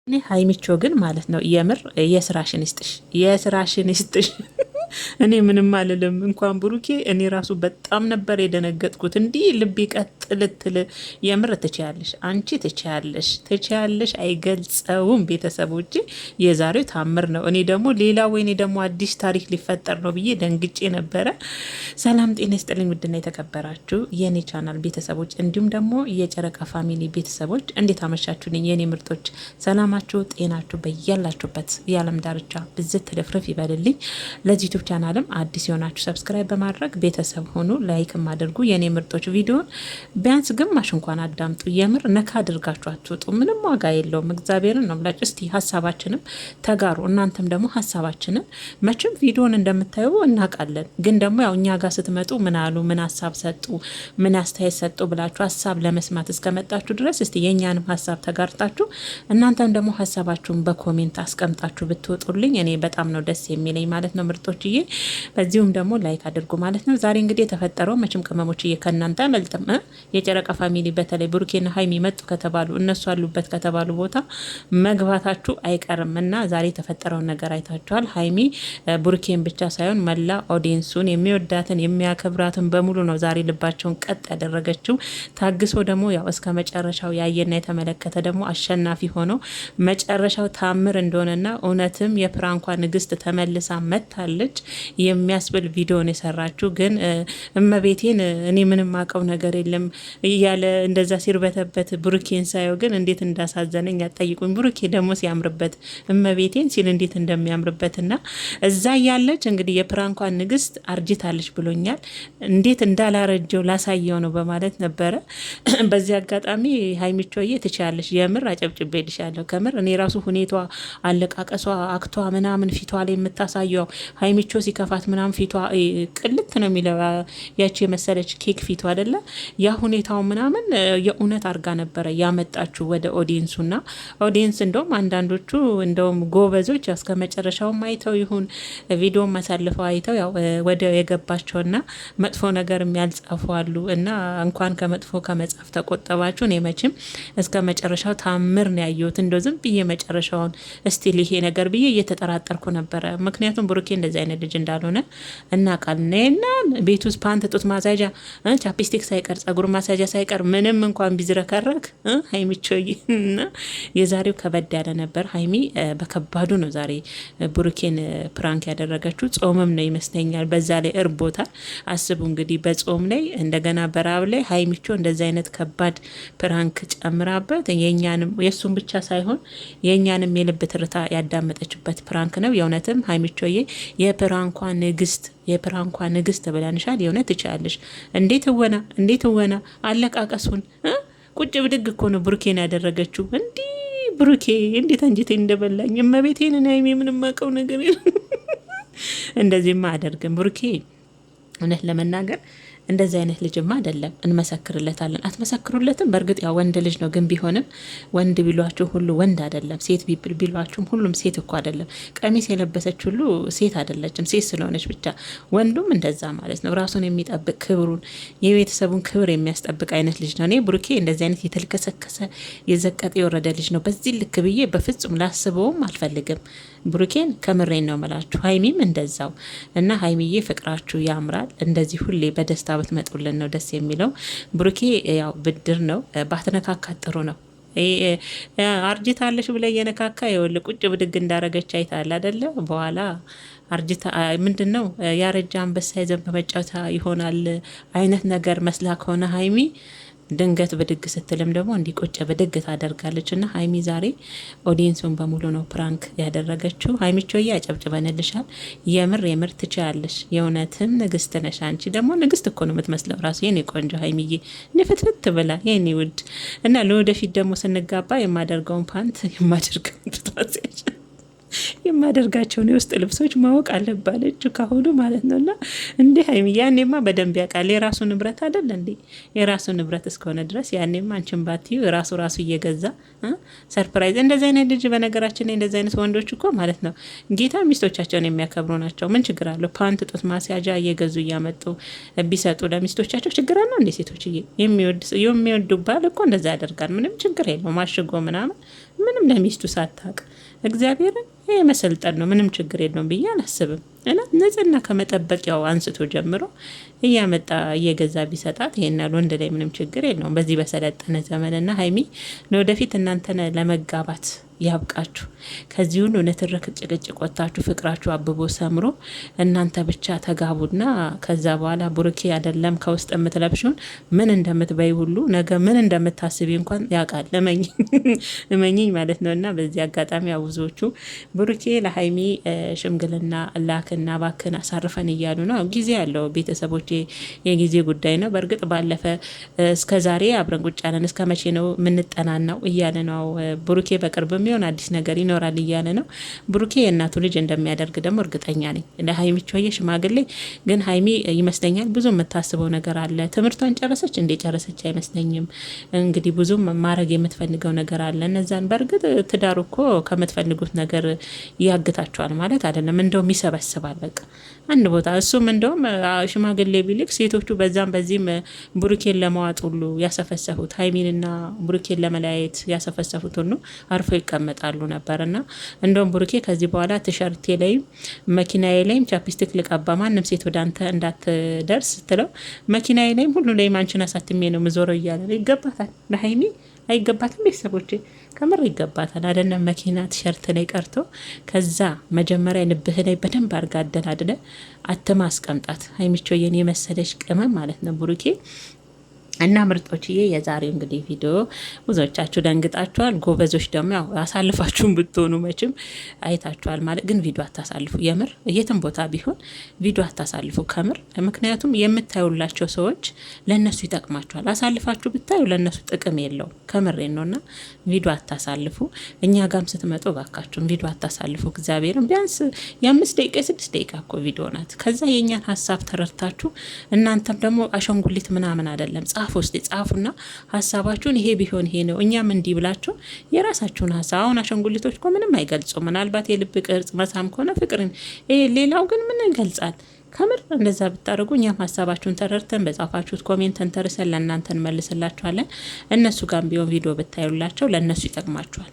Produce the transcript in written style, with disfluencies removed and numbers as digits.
እኔ ሀይሚቾ ግን ማለት ነው የምር የስራሽን ይስጥሽ፣ የስራሽን ይስጥሽ። እኔ ምንም አልልም። እንኳን ብሩኬ እኔ ራሱ በጣም ነበር የደነገጥኩት። እንዲህ ልቤ ቀጥ ልትል የምር ትችያለሽ፣ አንቺ ትችያለሽ፣ ትችያለሽ። አይገልጸውም። ቤተሰቦች የዛሬው ታምር ነው። እኔ ደግሞ ሌላ ወይኔ ደግሞ አዲስ ታሪክ ሊፈጠር ነው ብዬ ደንግጬ ነበረ። ሰላም ጤና ይስጥልኝ ውድና የተከበራችሁ የኔ ቻናል ቤተሰቦች እንዲሁም ደግሞ የጨረቃ ፋሚሊ ቤተሰቦች እንዴት አመሻችሁልኝ የኔ ምርጦች? ሰላማችሁ ጤናችሁ በያላችሁበት የዓለም ዳርቻ ብዝት ትርፍርፍ ይበልልኝ። ለዚህ ዩቲዩብ ቻናልም አዲስ የሆናችሁ ሰብስክራይብ በማድረግ ቤተሰብ ሆኑ፣ ላይክም አድርጉ። የኔ ምርጦች ቪዲዮን ቢያንስ ግማሽ እንኳን አዳምጡ። የምር ነካ አድርጋችሁ አትወጡ። ምንም ዋጋ የለውም። እግዚአብሔርን ነው ብላችሁ እስቲ ሀሳባችንም ተጋሩ። እናንተም ደግሞ ሀሳባችንን መቼም ቪዲዮን እንደምታዩ እናውቃለን፣ ግን ደግሞ ያው እኛ ጋር ስትመጡ ምን አሉ፣ ምን ሀሳብ ሰጡ፣ ምን አስተያየት ሰጡ ብላችሁ ሀሳብ ለመስማት እስከመጣችሁ ድረስ እስቲ የእኛንም ሀሳብ ተጋርታችሁ እናንተም ደግሞ ሀሳባችሁን በኮሜንት አስቀምጣችሁ ብትወጡልኝ እኔ በጣም ነው ደስ የሚለኝ ማለት ነው ምርጦችዬ። በዚሁም ደግሞ ላይክ አድርጉ ማለት ነው። ዛሬ እንግዲህ የተፈጠረው መቼም ቅመሞችዬ ከእናንተ መልጥም የጨረቃ ፋሚሊ በተለይ ብሩኬና ሀይሚ መጡ ከተባሉ እነሱ አሉበት ከተባሉ ቦታ መግባታችሁ አይቀርም እና ዛሬ የተፈጠረውን ነገር አይታችኋል። ሀይሚ ብሩኬን ብቻ ሳይሆን መላ ኦዲየንሱን የሚወዳትን የሚያከብራትን በሙሉ ነው ዛሬ ልባቸውን ቀጥ ያደረገችው። ታግሶ ደግሞ ያው እስከ መጨረሻው ያየና የተመለከተ ደግሞ አሸናፊ ሆኖ መጨረሻው ታምር እንደሆነና እውነትም የፕራንኳ ንግስት ተመልሳ መታለች የሚያስብል ቪዲዮን የሰራችው። ግን እመቤቴን እኔ ምንም አውቀው ነገር የለም እያለ እንደዛ ሲርበተበት ብሩኬን ሳየው ግን እንዴት እንዳሳዘነኝ አጠይቁኝ። ብሩኬ ደግሞ ሲያምርበት እመቤቴን ሲል እንዴት እንደሚያምርበትና እዛ ያለች እንግዲህ የፕራንኳን ንግስት አርጅታለች ብሎኛል። እንዴት እንዳላረጀው ላሳየው ነው በማለት ነበረ። በዚህ አጋጣሚ ሀይሚቾዬ ትችያለሽ፣ የምር አጨብጭቤልሻለሁ። ከምር እኔ ራሱ ሁኔቷ፣ አለቃቀሷ፣ አክቷ ምናምን ፊቷ ላይ የምታሳየው ሀይሚቾ ሲከፋት ምናምን ፊቷ ቅልት ነው የሚለው ያቺ የመሰለች ኬክ ፊቷ አይደለ ያ ሁኔታው ምናምን የእውነት አርጋ ነበረ ያመጣችሁ ወደ ኦዲየንሱና ኦዲየንስ እንደውም አንዳንዶቹ እንደውም ጎበዞች እስከ መጨረሻው አይተው ይሁን ቪዲዮ ማሳልፈው አይተው ያው ወደ የገባቸውና መጥፎ ነገር የሚያልጻፉ አሉ። እና እንኳን ከመጥፎ ከመጻፍ ተቆጠባችሁ። እኔ መቼም እስከ መጨረሻው ታምር ነው ያየሁት። እንደው ዝም ብዬ መጨረሻውን እስቲል ይሄ ነገር ብዬ እየተጠራጠርኩ ነበረ። ምክንያቱም ብሩኬ እንደዚህ አይነት ልጅ እንዳልሆነ እናውቃለን። እና ቤት ውስጥ ፓንት፣ ጡት ማሳጃ፣ ቻፕስቲክ ሳይቀር ጸጉር ማሳጃ ሳይቀር ምንም እንኳን ቢዝረከረክ ሀይሚቾዬ እና የዛሬው ከበድ ያለ ነበር። ሀይሚ በከባዱ ነው ዛሬ ብሩኬን ፕራንክ ያደረገችው። ጾምም ነው ይመስለኛል። በዛ ላይ እርቦታል። አስቡ እንግዲህ በጾም ላይ እንደገና በራብ ላይ ሀይሚቾ እንደዚህ አይነት ከባድ ፕራንክ ጨምራበት የኛንም የእሱን ብቻ ሳይሆን የእኛንም የልብ ትርታ ያዳመጠችበት ፕራንክ ነው። የእውነትም ሀይሚቾዬ የፕራንኳ ንግስት፣ የፕራንኳ ንግስት ብለንሻል። የእውነት ትችላለሽ። እንዴት ወና አለቃቀሱን ቁጭ ብድግ እኮ ነው ብሩኬን ያደረገችው። እንዲህ ብሩኬ እንዴት አንጀቴ እንደበላኝ እመቤቴን ና ምንም አውቀው ነገር እንደዚህማ አደርግም ብሩኬ እውነት ለመናገር እንደዚህ አይነት ልጅማ አይደለም። እንመሰክርለታለን። አትመሰክሩለትም? በእርግጥ ያው ወንድ ልጅ ነው፣ ግን ቢሆንም ወንድ ቢሏችሁ ሁሉ ወንድ አይደለም። ሴት ቢሏችሁም ሁሉም ሴት እኮ አይደለም። ቀሚስ የለበሰች ሁሉ ሴት አይደለችም፣ ሴት ስለሆነች ብቻ። ወንዱም እንደዛ ማለት ነው። ራሱን የሚጠብቅ ክብሩን፣ የቤተሰቡን ክብር የሚያስጠብቅ አይነት ልጅ ነው። እኔ ብሩኬ እንደዚህ አይነት የተልከሰከሰ የዘቀጠ የወረደ ልጅ ነው በዚህ ልክ ብዬ በፍጹም ላስበውም አልፈልግም። ብሩኬን ከምሬን ነው መላችሁ። ሀይሚም እንደዛው እና ሀይሚዬ ፍቅራችሁ ያምራል። እንደዚህ ሁሌ በደስታ ብትመጡልን ነው ደስ የሚለው። ብሩኬ ያው ብድር ነው፣ ባትነካካት ጥሩ ነው። አርጅታለሽ ብለ የነካካ የወል ቁጭ ብድግ እንዳረገች አይታል አደለ? በኋላ አርጅታ ምንድን ነው ያረጃ አንበሳ ይዘን በመጫወታ ይሆናል አይነት ነገር መስላ ከሆነ ሀይሚ ድንገት ብድግ ስትልም ደግሞ እንዲቆጨ ብድግ ታደርጋለች። እና ሀይሚ ዛሬ ኦዲየንሱን በሙሉ ነው ፕራንክ ያደረገችው። ሀይሚቾዬ ያጨብጭበንልሻል። የምር ትችያለሽ። የእውነትም ንግስት ነሽ። አንቺ ደግሞ ንግስት እኮ ነው የምትመስለው ራሱ የኔ ቆንጆ ሀይሚዬ፣ ንፍትፍት ብላ የኔ ውድ። እና ለወደፊት ደግሞ ስንጋባ የማደርገውን ፓንት የማደርገውን የማደርጋቸውን የውስጥ ልብሶች ማወቅ አለባለች ካሁኑ ማለት ነው። እና እንዲህ ሀይሚ ያኔማ በደንብ ያውቃል። የራሱ ንብረት አይደል እንዴ? የራሱ ንብረት እስከሆነ ድረስ ያኔማ አንቺን ባትዩ ራሱ እየገዛ ሰርፕራይዝ። እንደዚህ አይነት ልጅ በነገራችን ላይ እንደዚህ አይነት ወንዶች እኮ ማለት ነው ጌታ ሚስቶቻቸውን የሚያከብሩ ናቸው። ምን ችግር አለው? ፓንት፣ ጡት ማስያዣ እየገዙ እያመጡ ቢሰጡ ለሚስቶቻቸው ችግር አለው እንዴ? ሴቶች የሚወዱ ባል እኮ እንደዛ ያደርጋል። ምንም ችግር የለው። ማሽጎ ምናምን ምንም ለሚስቱ ሳታቅ እግዚአብሔርን ይሄ መሰልጠን ነው። ምንም ችግር የለውም ብዬ አላስብም። እና ንጽህና ከመጠበቂያው አንስቶ ጀምሮ እያመጣ እየገዛ ቢሰጣት ይሄን ያህል ወንድ ላይ ምንም ችግር የለውም በዚህ በሰለጠነ ዘመንና ሀይሚ ለወደፊት እናንተን ለመጋባት ያብቃችሁ። ከዚህ ሁሉ ንትርክ ጭቅጭቅ ወጥታችሁ ፍቅራችሁ አብቦ ሰምሮ እናንተ ብቻ ተጋቡና ከዛ በኋላ ቡሩኬ አይደለም ከውስጥ የምትለብሽውን ምን እንደምትበይ ሁሉ ነገ ምን እንደምታስቢ እንኳን ያውቃል። እመኝኝ ማለት ነው። እና በዚህ አጋጣሚ ብዙዎቹ ቡሩኬ ለሀይሚ ሽምግልና ላክና ባክን አሳርፈን እያሉ ነው። ጊዜ ያለው ቤተሰቦች የጊዜ ጉዳይ ነው። በእርግጥ ባለፈ እስከ ዛሬ አብረን ቁጭ ያለን እስከ መቼ ነው የምንጠናናው እያለ ነው ቡሩኬ። በቅርብ የሚሆን አዲስ ነገር ይኖራል እያለ ነው ቡሩኬ። የእናቱ ልጅ እንደሚያደርግ ደግሞ እርግጠኛ ነኝ። ለሀይሚቾ ሽማግሌ ግን ሀይሚ ይመስለኛል ብዙ የምታስበው ነገር አለ። ትምህርቷን ጨረሰች እንዴ? ጨረሰች አይመስለኝም። እንግዲህ ብዙም ማድረግ የምትፈልገው ነገር አለ። እነዛን በእርግጥ ትዳሩ እኮ ከምትፈልጉት ነገር ያግታቸዋል ማለት አይደለም። እንደውም ይሰበስባል በቃ አንድ ቦታ። እሱም እንደውም ሽማግሌ ቢልክ ሴቶቹ በዛም በዚህም ቡሩኬን ለመዋጥ ሁሉ ያሰፈሰፉት ሀይሚንና ቡሩኬን ለመለያየት ያሰፈሰፉት ሁሉ አርፎ ይቀመጣሉ ነበር። እና እንደውም ቡሩኬ ከዚህ በኋላ ቲሸርቴ ላይም መኪናዬ ላይም ቻፕስቲክ ልቀባ ማንም ሴት ወደ አንተ እንዳትደርስ ትለው መኪናዬ ላይም ሁሉ ላይም አንቺን አሳትሜ ነው ምዞረው እያለ ነው። ይገባታል ለሀይሚ አይገባትም? ቤተሰቦች ከምር ይገባታል። አይደለም መኪና ቲሸርት ላይ ቀርቶ ከዛ መጀመሪያ ልብህ ላይ በደንብ አርጋ አደላድለ አትማ አስቀምጣት። ሀይሚቾ የኔ የመሰለች ቅመም ማለት ነው ቡሩኬ። እና ምርጦችዬ የዛሬው እንግዲህ ቪዲዮ ብዙዎቻችሁ ደንግጣችኋል። ጎበዞች ደግሞ ያው አሳልፋችሁን ብትሆኑ መቼም አይታችኋል ማለት ግን ቪዲዮ አታሳልፉ። የምር የትም ቦታ ቢሆን ቪዲዮ አታሳልፉ ከምር። ምክንያቱም የምታዩላቸው ሰዎች ለእነሱ ይጠቅማቸዋል። አሳልፋችሁ ብታዩ ለእነሱ ጥቅም የለውም። ከምሬን ነው። እና ቪዲዮ አታሳልፉ። እኛ ጋም ስትመጡ ባካችሁን ቪዲዮ አታሳልፉ። እግዚአብሔርም ቢያንስ የ5 ደቂቃ የ6 ደቂቃ እኮ ቪዲዮ ናት። ከዛ የእኛን ሀሳብ ተረድታችሁ እናንተም ደግሞ አሸንጉሊት ምናምን አይደለም ውስጥ ጻፉና ሀሳባችሁን ይሄ ቢሆን ይሄ ነው እኛም እንዲህ ብላችሁ የራሳችሁን ሀሳብ። አሁን አሸንጉሊቶች እኮ ምንም አይገልጹ። ምናልባት የልብ ቅርጽ መሳም ከሆነ ፍቅርን፣ ሌላው ግን ምን ይገልጻል? ከምር እንደዛ ብታደርጉ እኛም ሀሳባችሁን ተረድተን በጻፋችሁት ኮሜንት ተንተርሰን ለእናንተ እንመልስላችኋለን። እነሱ ጋር ቢሆን ቪዲዮ ብታዩላቸው ለእነሱ ይጠቅማችኋል።